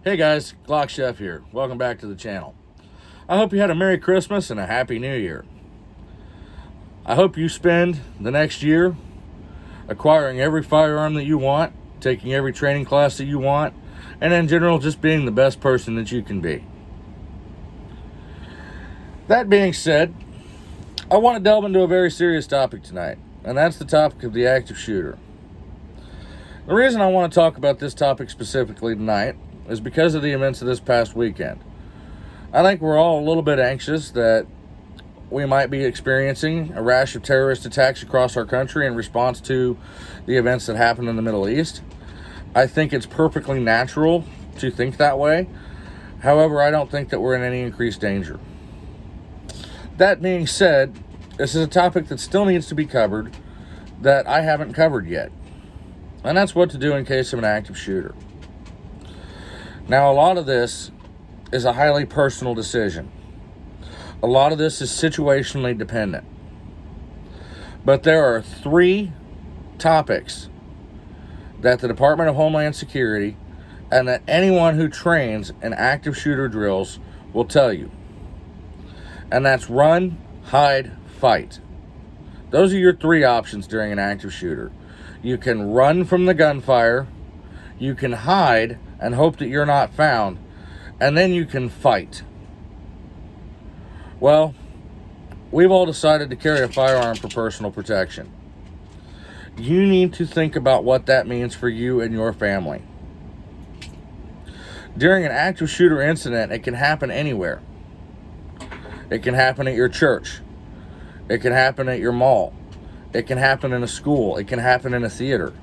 Hey guys, Glock Chef here. Welcome back to the channel. I hope you had a Merry Christmas and a Happy New Year. I hope you spend the next year acquiring every firearm that you want, taking every training class that you want, and in general just being the best person that you can be. That being said, I want to delve into a very serious topic tonight, and that's the topic of the active shooter. The reason I want to talk about this topic specifically tonight is because of the events of this past weekend. I think we're all a little bit anxious that we might be experiencing a rash of terrorist attacks across our country in response to the events that happened in the Middle East. I think it's perfectly natural to think that way. However, I don't think that we're in any increased danger. That being said, this is a topic that still needs to be covered that I haven't covered yet. And that's what to do in case of an active shooter. Now, a lot of this is a highly personal decision. A lot of this is situationally dependent. But there are three topics that the Department of Homeland Security and that anyone who trains in active shooter drills will tell you. And that's run, hide, fight. Those are your three options during an active shooter. You can run from the gunfire, you can hide and hope that you're not found, and then you can fight. Well, we've all decided to carry a firearm for personal protection. You need to think about what that means for you and your family. During an active shooter incident, it can happen anywhere. It can happen at your church. It can happen at your mall. It can happen in a school. It can happen in a theater.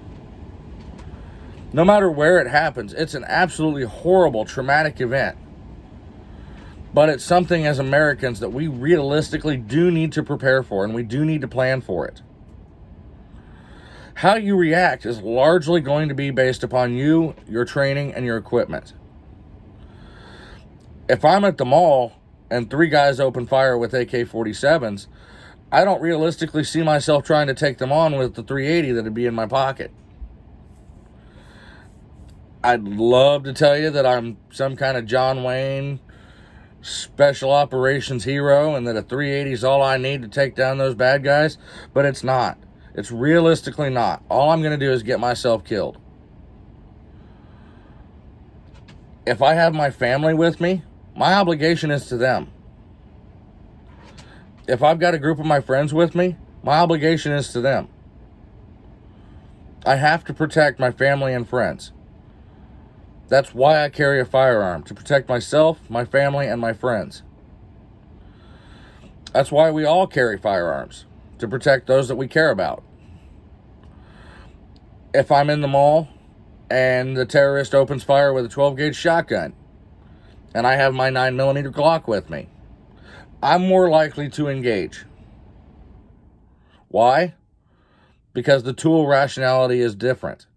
No matter where it happens, it's an absolutely horrible, traumatic event. But it's something as Americans that we realistically do need to prepare for, and we do need to plan for it. How you react is largely going to be based upon you, your training, and your equipment. If I'm at the mall and three guys open fire with AK-47s, I don't realistically see myself trying to take them on with the .380 that'd be in my pocket. I'd love to tell you that I'm some kind of John Wayne special operations hero and that a .380 is all I need to take down those bad guys, but it's not. It's realistically not. All I'm going to do is get myself killed. If I have my family with me, my obligation is to them. If I've got a group of my friends with me, my obligation is to them. I have to protect my family and friends. That's why I carry a firearm, to protect myself, my family, and my friends. That's why we all carry firearms, to protect those that we care about. If I'm in the mall and the terrorist opens fire with a 12-gauge shotgun and I have my 9mm Glock with me, I'm more likely to engage. Why? Because the tool rationality is different.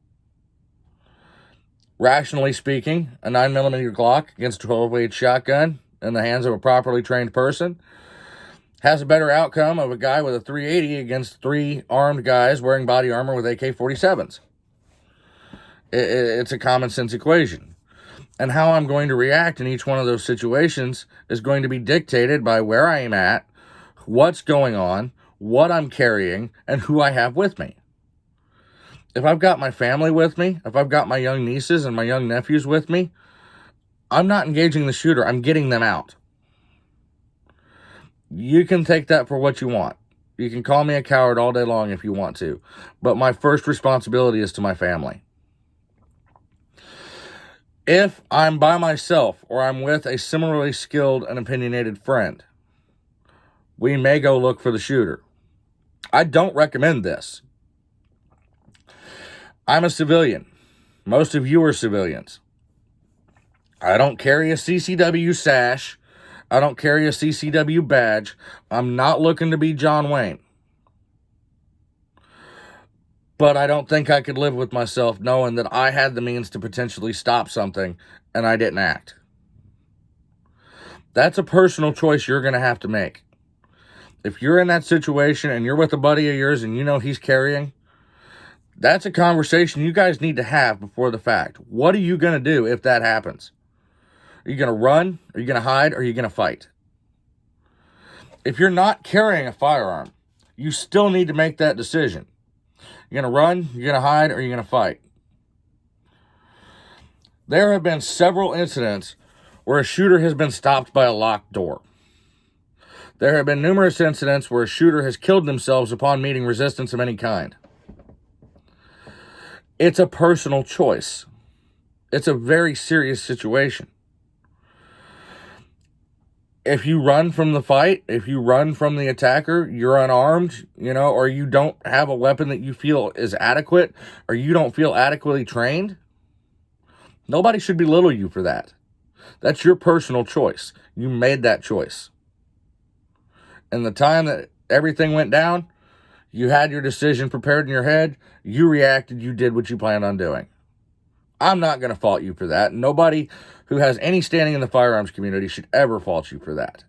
Rationally speaking, a 9mm Glock against a 12-gauge shotgun in the hands of a properly trained person has a better outcome of a guy with a .380 against three armed guys wearing body armor with AK-47s. It's a common sense equation. And how I'm going to react in each one of those situations is going to be dictated by where I am at, what's going on, what I'm carrying, and who I have with me. If I've got my family with me, if I've got my young nieces and my young nephews with me, I'm not engaging the shooter. I'm getting them out. You can take that for what you want. You can call me a coward all day long if you want to. But my first responsibility is to my family. If I'm by myself or I'm with a similarly skilled and opinionated friend, we may go look for the shooter. I don't recommend this. I'm a civilian. Most of you are civilians. I don't carry a CCW sash. I don't carry a CCW badge. I'm not looking to be John Wayne. But I don't think I could live with myself knowing that I had the means to potentially stop something and I didn't act. That's a personal choice you're going to have to make. If you're in that situation and you're with a buddy of yours and you know he's carrying, that's a conversation you guys need to have before the fact. What are you going to do if that happens? Are you going to run? Are you going to hide? Or are you going to fight? If you're not carrying a firearm, you still need to make that decision. You're going to run, you're going to hide, or you're going to fight. There have been several incidents where a shooter has been stopped by a locked door. There have been numerous incidents where a shooter has killed themselves upon meeting resistance of any kind. It's a personal choice. It's a very serious situation. If you run from the fight, if you run from the attacker, you're unarmed, or you don't have a weapon that you feel is adequate, or you don't feel adequately trained, nobody should belittle you for that. That's your personal choice. You made that choice. And the time that everything went down, you had your decision prepared in your head, you reacted, you did what you planned on doing. I'm not going to fault you for that. Nobody who has any standing in the firearms community should ever fault you for that.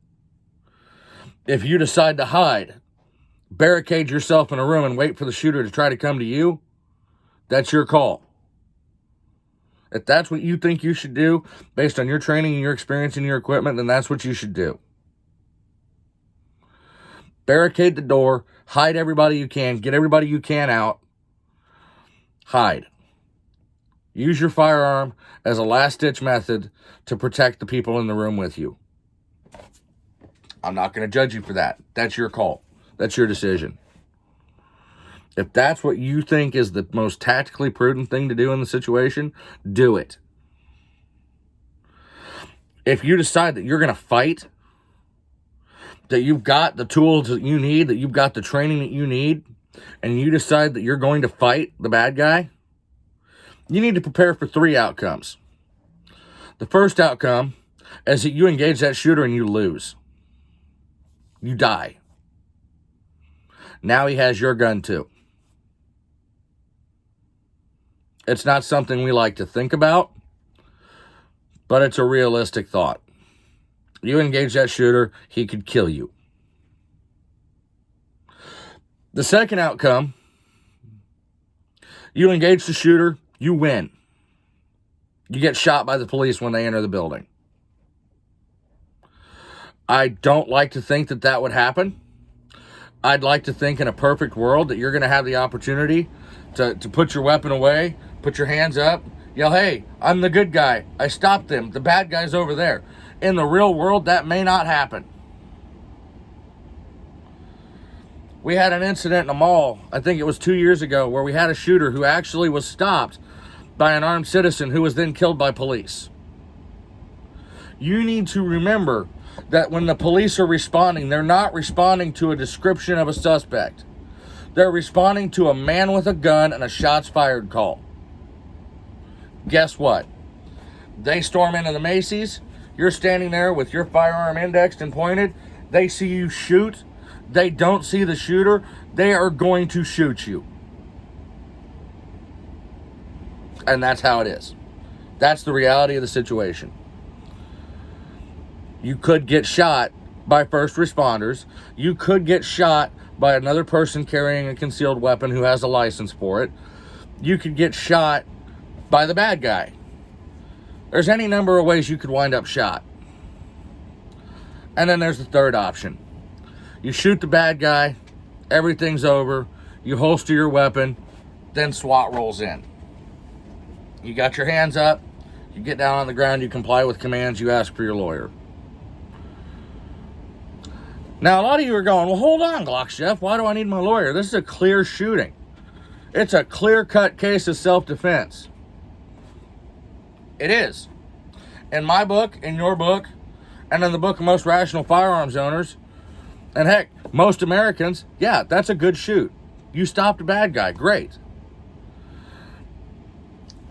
If you decide to hide, barricade yourself in a room and wait for the shooter to try to come to you, that's your call. If that's what you think you should do, based on your training and your experience and your equipment, then that's what you should do. Barricade the door, hide everybody you can, get everybody you can out, hide. Use your firearm as a last-ditch method to protect the people in the room with you. I'm not going to judge you for that. That's your call. That's your decision. If that's what you think is the most tactically prudent thing to do in the situation, do it. If you decide that you're going to fight, that you've got the tools that you need, that you've got the training that you need, and you decide that you're going to fight the bad guy, you need to prepare for 3 outcomes. The first outcome is that you engage that shooter and you lose. You die. Now he has your gun too. It's not something we like to think about, but it's a realistic thought. You engage that shooter, he could kill you. The second outcome, you engage the shooter, you win. You get shot by the police when they enter the building. I don't like to think that that would happen. I'd like to think in a perfect world that you're going to have the opportunity to put your weapon away, put your hands up, yell, hey, I'm the good guy. I stopped them. The bad guy's over there. In the real world, that may not happen. We had an incident in a mall, I think it was 2 years ago, where we had a shooter who actually was stopped by an armed citizen who was then killed by police. You need to remember that when the police are responding, they're not responding to a description of a suspect. They're responding to a man with a gun and a shots fired call. Guess what? They storm into the Macy's. You're standing there with your firearm indexed and pointed. They see you shoot. They don't see the shooter. They are going to shoot you. And that's how it is. That's the reality of the situation. You could get shot by first responders. You could get shot by another person carrying a concealed weapon who has a license for it. You could get shot by the bad guy. There's any number of ways you could wind up shot. And then there's the third option. You shoot the bad guy, everything's over, you holster your weapon, then SWAT rolls in. You got your hands up, you get down on the ground, you comply with commands, you ask for your lawyer. Now, a lot of you are going, well, hold on, Glock Chef, why do I need my lawyer? This is a clear shooting. It's a clear-cut case of self-defense. It is. In my book, in your book, and in the book of most rational firearms owners, and heck, most Americans, yeah, that's a good shoot. You stopped a bad guy, great.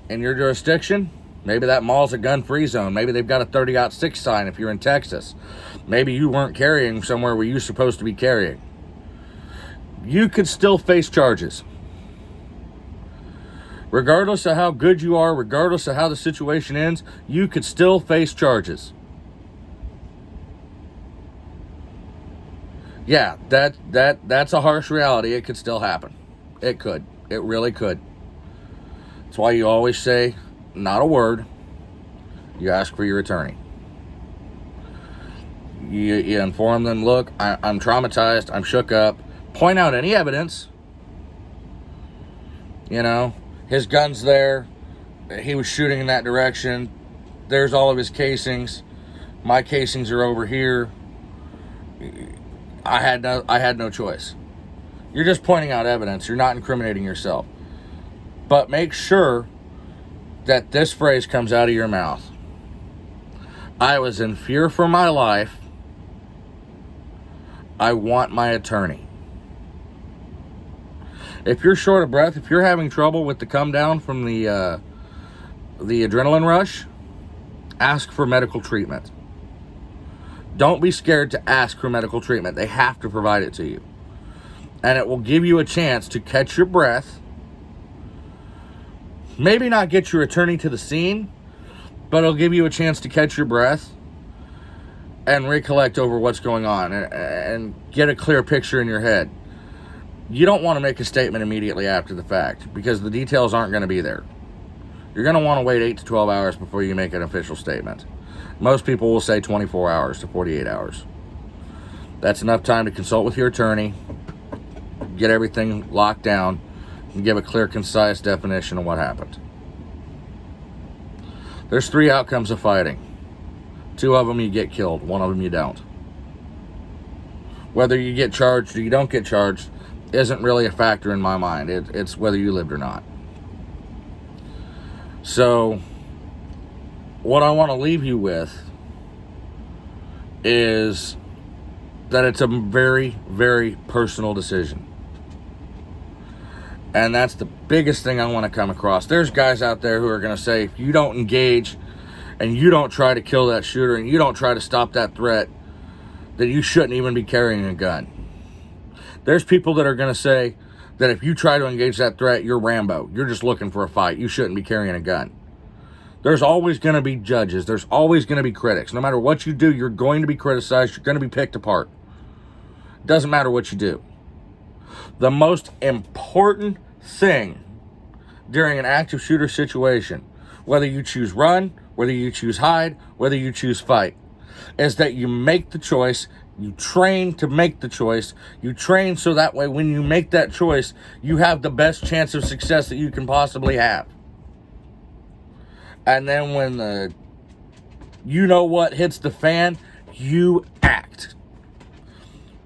In your jurisdiction, maybe that mall's a gun-free zone. Maybe they've got a 30-06 sign if you're in Texas. Maybe you weren't carrying somewhere where you're supposed to be carrying. You could still face charges. Regardless of how good you are, regardless of how the situation ends, you could still face charges. Yeah, that's a harsh reality. It could still happen. It could. It really could. That's why you always say, not a word. You ask for your attorney. You inform them, look, I'm traumatized, I'm shook up. Point out any evidence. You know, his gun's there. He was shooting in that direction. There's all of his casings. My casings are over here. I had no choice. You're just pointing out evidence. You're not incriminating yourself. But make sure that this phrase comes out of your mouth. I was in fear for my life. I want my attorney. If you're short of breath, if you're having trouble with the come down from the adrenaline rush, ask for medical treatment. Don't be scared to ask for medical treatment. They have to provide it to you. And it will give you a chance to catch your breath. Maybe not get your attorney to the scene, but it'll give you a chance to catch your breath and recollect over what's going on and get a clear picture in your head. You don't want to make a statement immediately after the fact because the details aren't going to be there. You're going to want to wait 8 to 12 hours before you make an official statement. Most people will say 24 hours to 48 hours. That's enough time to consult with your attorney, get everything locked down, and give a clear, concise definition of what happened. There's 3 outcomes of fighting. 2 of them you get killed, 1 of them you don't. Whether you get charged or you don't get charged isn't really a factor in my mind. It's whether you lived or not. So, what I want to leave you with is that it's a very, very personal decision. And that's the biggest thing I want to come across. There's guys out there who are going to say, if you don't engage and you don't try to kill that shooter and you don't try to stop that threat, that you shouldn't even be carrying a gun. There's people that are going to say that if you try to engage that threat, you're Rambo. You're just looking for a fight. You shouldn't be carrying a gun. There's always going to be judges. There's always going to be critics. No matter what you do, you're going to be criticized. You're going to be picked apart. Doesn't matter what you do. The most important thing during an active shooter situation, whether you choose run, whether you choose hide, whether you choose fight, is that you make the choice. You train to make the choice. You train so that way when you make that choice, you have the best chance of success that you can possibly have. And then when the you know what hits the fan, you act.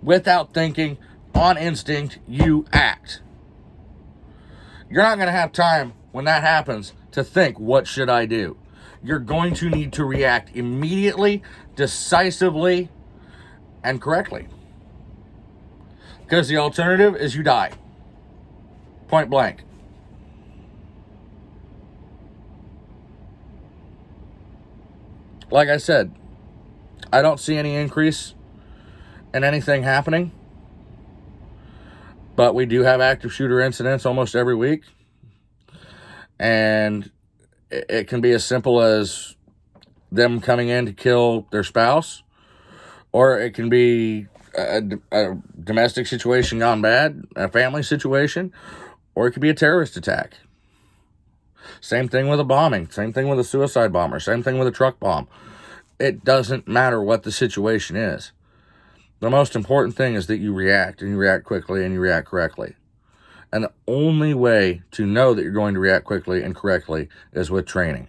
Without thinking, on instinct, you act. You're not going to have time when that happens to think, what should I do? You're going to need to react immediately, decisively, and correctly. Because the alternative is you die. Point blank. Like I said, I don't see any increase in anything happening. But we do have active shooter incidents almost every week. And it can be as simple as them coming in to kill their spouse. Or it can be a domestic situation gone bad, a family situation. Or it could be a terrorist attack. Same thing with a bombing. Same thing with a suicide bomber. Same thing with a truck bomb. It doesn't matter what the situation is. The most important thing is that you react, and you react quickly, and you react correctly. And the only way to know that you're going to react quickly and correctly is with training.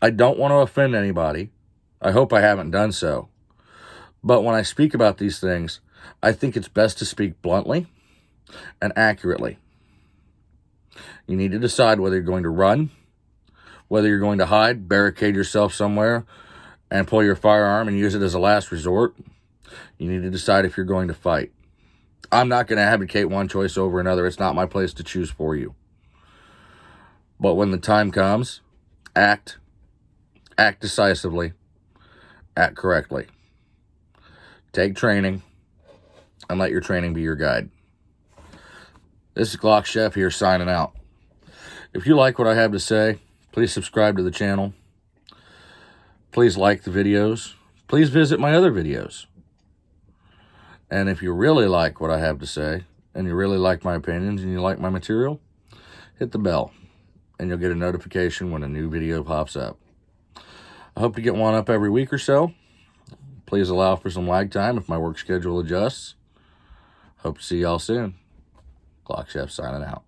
I don't want to offend anybody. I hope I haven't done so. But when I speak about these things, I think it's best to speak bluntly and accurately. You need to decide whether you're going to run, whether you're going to hide, barricade yourself somewhere, and pull your firearm and use it as a last resort. You need to decide if you're going to fight. I'm not going to advocate one choice over another. It's not my place to choose for you. But when the time comes, act decisively, act correctly. Take training, and let your training be your guide. This is Glock Chef here signing out. If you like what I have to say, please subscribe to the channel. Please like the videos. Please visit my other videos. And if you really like what I have to say, and you really like my opinions, and you like my material, hit the bell, and you'll get a notification when a new video pops up. I hope to get one up every week or so. Please allow for some lag time if my work schedule adjusts. Hope to see y'all soon. Clock Chef signing out.